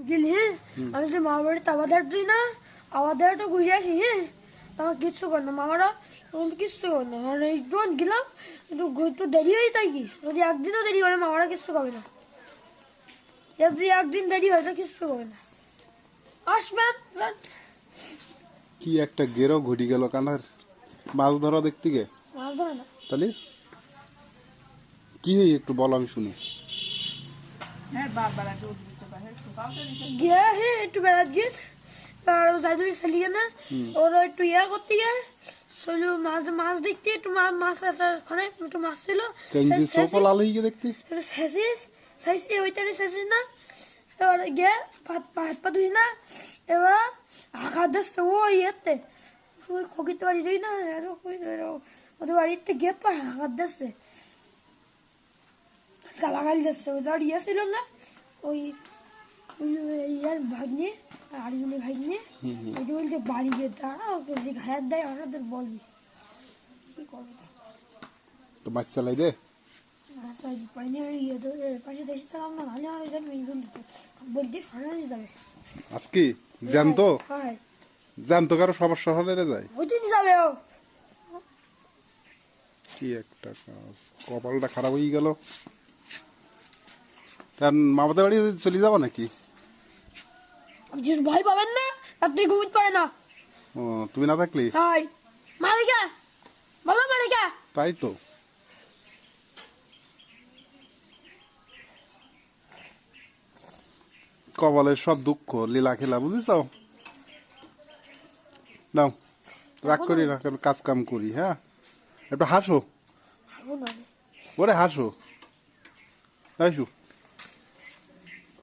গেলি হ্যাঁ আমি যে মামার বাড়িতে আবার তুই না আবার তো ঘুরে আসি হ্যাঁ আমার কিচ্ছু কর না মামারা কিচ্ছু কর না আর একটু গেলাম একটু দেরি হয় তাই কি যদি একদিনও দেরি করে মামারা কিচ্ছু করবে না যদি একদিন দেরি হয় তো কিচ্ছু করবে না আসবে কি একটা গেরো ঘটি গেল কানার মাছ ধরা দেখতে গে মাছ ধরে না তাহলে কি হই একটু বল আমি শুনি গিয়ে হে একটু বেড়াত গিয়ে আর যাই চলিয়ে না ওরা একটু ইয়া করতে গিয়ে চলো মাছ মাছ দেখতে একটু মাছ ওখানে একটু মাছ ছিল চোখ লাল হয়ে গিয়ে দেখতে শেষিস শেষি ওইটারে শেষিস না এবার গিয়ে হাত পা ধুই না এবার আঘাত দিচ্ছে ও ইয়েতে খকিতে বাড়ি ধুই না ওদের বাড়িতে গিয়ে পা আঘাত দিচ্ছে গালাগালি দিচ্ছে ওদের ইয়ে ছিল না ওই ইয়ার ভাগ্নে আরেকজনের ভাগ্নে ওই বলছে বাড়ি গিয়ে দাঁড়া ওকে যে ঘায়াত দেয় ওরা বলবি কি করবো তো মাছ চালাই দে পাইনি আমি ইয়ে তো পাশে দেশে চালাম না নাহলে আর ওইটা বলতে সরানো যাবে আজকে জানতো হ্যাঁ জানতো কারো সমস্যা হলে রে যায় ওই দিন যাবে ও কি একটা কাজ কপালটা খারাপ হয়ে গেল তার মামাদের বাড়ি চলে যাবো নাকি আপনি ভয় পাবেন না রাত্রি ঘুমিতে পারে না ও তুমি না থাকলে হাই মারিকা বলো মারিকা তাই তো কপালের সব দুঃখ লীলা খেলা বুঝেছ নাও রাগ করি না কাজ কাম করি হ্যাঁ একটু হাসো ওরে হাসো হাসু